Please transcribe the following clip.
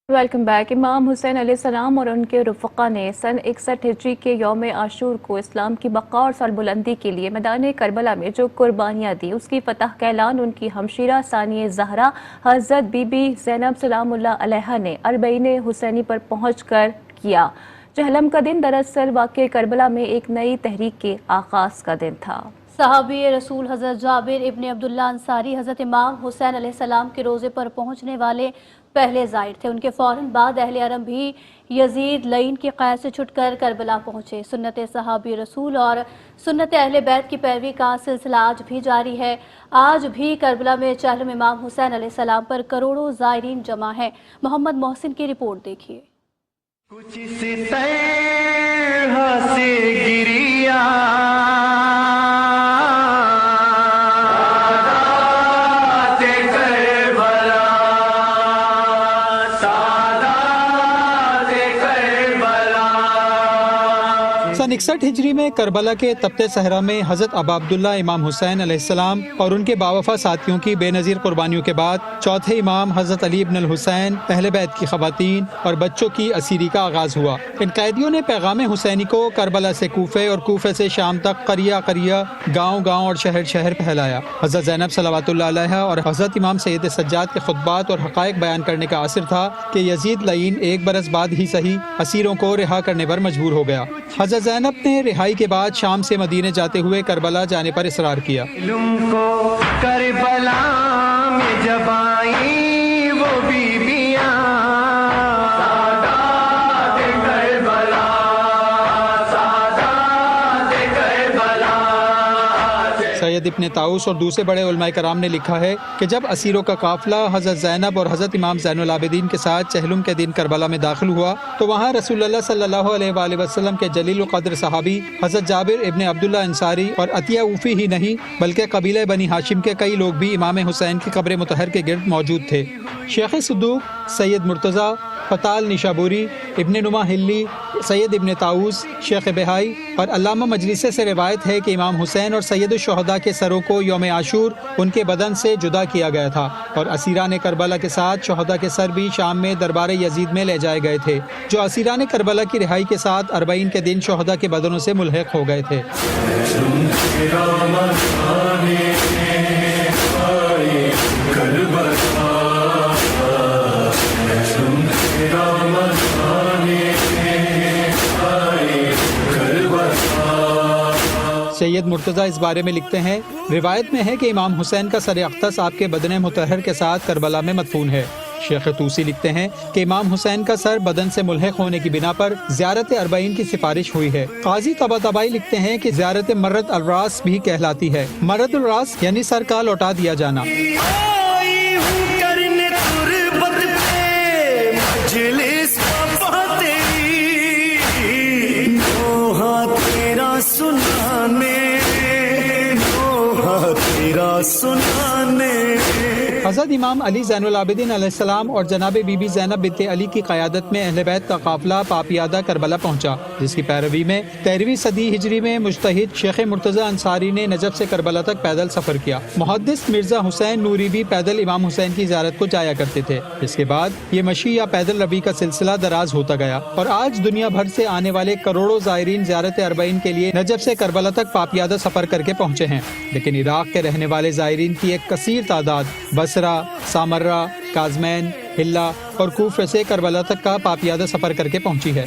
Welcome back. इमाम हुसैन अलैहिस्सलाम और उनके रफ़क़ा ने सन 61 हिजरी के यौम आशूर को इस्लाम की बक़ा और सरबुलंदी के लिए मैदान करबला में जो कुर्बानियाँ दी, उसकी फ़तह का ऐलान उनकी हमशीरा सानिया ज़हरा हज़रत बीबी ज़ैनब सलामुल्लाह अलैहा ने अरबईन हुसैनी पर पहुँच कर किया। चहलम का दिन दरअसल वाक़े करबला में एक नई तहरीक के आगाज़ का दिन था। सहाबी रसूल हज़रत जाबिर इब्न अब्दुल्लाह अंसारी हज़रत इमाम हुसैन अलैहिस्सलाम के रोज़े पर पहुँचने वाले पहले ज़ायर थे। उनके फ़ौरन बाद अहले अरम भी यजीद लईन की क़ैद से छुटकर करबला पहुँचे। सुन्नत सहाबी रसूल और सुन्नत अहले बैत की पैरवी का सिलसिला आज भी जारी है। आज भी करबला में चहलम इमाम हुसैन अलैहिस्सलाम पर करोड़ों ज़ायरीन जमा हैं। मोहम्मद मोहसिन की रिपोर्ट देखिए। कुछ इस तरह से गिरिया सन 61 हिजरी में करबला के तपते सहरा में हज़रत अबा अब्दुल्ला इमाम हुसैन अलैहिस्सलाम और उनके बावफा साथियों की बेनज़ीर कुर्बानियों के बाद चौथे इमाम हज़रत अली इब्न हुसैन, अहले बैत की ख़वातीन और बच्चों की असीरी का आगाज़ हुआ। इन कैदियों ने पैगाम हुसैनी को करबला से कूफे और कूफे से शाम तक करिया करिया, गाँव गाँव और शहर शहर फैलाया। हज़रत ज़ैनब सलावतुल्लाह अलैहा और हज़रत इमाम सैयद सज्जाद के खुतबात और हक़ाइक़ बयान करने का असर था कि यजीद लईन एक बरस बाद ही सही असीरों को रिहा करने पर मजबूर हो गया। हज़रत ज़ैनब ने रिहाई के बाद शाम से मदीने जाते हुए करबला जाने पर इसरार किया। करबला में जब आई वो बीबियां सैयद इब्न ताऊस और दूसरे बड़े उलमाए कराम ने लिखा है कि जब असीरों का काफिला हज़रत ज़ैनब और हज़रत इमाम ज़ैनुल आबिदीन के साथ चहलुम के दिन करबला में दाखिल हुआ तो वहाँ रसूलुल्लाह सल्लल्लाहु अलैहि वसल्लम के जलील क़द्र सहाबी हज़रत जाबिर इब्न अब्दुल्लाह अंसारी और अतिया ऊफ़ी ही नहीं बल्कि कबीले बनी हाशिम के कई लोग भी इमाम हुसैन की कब्र मुतहर के गिर्द मौजूद थे। शेख सद्दूक, सैयद मुर्तज़ा, फताल निशाबुरी, इब्न नुमा हिल्ली, सैयद इब्न ताऊस, शेख बेहाई और अल्लामा मजलिसे से रिवायत है कि इमाम हुसैन और सैयद शुहदा के सरों को यौम आशूर उनके बदन से जुदा किया गया था और असीरान करबला के साथ शुहदा के सर भी शाम में दरबार यजीद में ले जाए गए थे, जो असीरान करबला की रिहाई के साथ अरबईन के दिन शुहदा के बदनों से मुल्हिक हो गए थे। सैयद मुर्तज़ा इस बारे में लिखते हैं, रिवायत में है कि इमाम हुसैन का सर अख्तस आपके बदन मुतहर के साथ करबला में मदफून है। शेख तूसी लिखते हैं कि इमाम हुसैन का सर बदन से मुल्हिक होने की बिना पर ज़ियारत अरबईन की सिफारिश हुई है। काजी तबातबाई लिखते हैं कि ज़ियारत मर्रत अल-रास भी कहलाती है। मर्रत अल-रास यानी सर का लौटा दिया जाना। हज़रत इमाम अली ज़ैनुल आबिदीन अलैहिस्सलाम और जनाब बीबी ज़ैनब बिन्त अली की क़यादत में अहले बैत का काफ़िला पापियादा करबला पहुँचा, जिसकी पैरवी में 13वीं सदी हिजरी में मुज्तहिद शेख मुर्तज़ा अंसारी ने नजफ से करबला तक पैदल सफ़र किया। मुहद्दिस मिर्ज़ा हुसैन नूरी भी पैदल इमाम हुसैन की ज़ियारत को जाया करते थे। इसके बाद ये मशी या पैदल रबी का सिलसिला दराज होता गया और आज दुनिया भर से आने वाले करोड़ों ज़ायरीन ज़ियारत अरबईन के लिए नजफ से करबला तक पापियादा सफ़र करके पहुँचे हैं। लेकिन इराक़ के रहने वाले ज़ायरीन की एक कसीर तादाद बसरा, सामर्रा, काज़मैन, हिल्ला और कूफे से करबला तक का पापियादा सफ़र करके पहुंची है।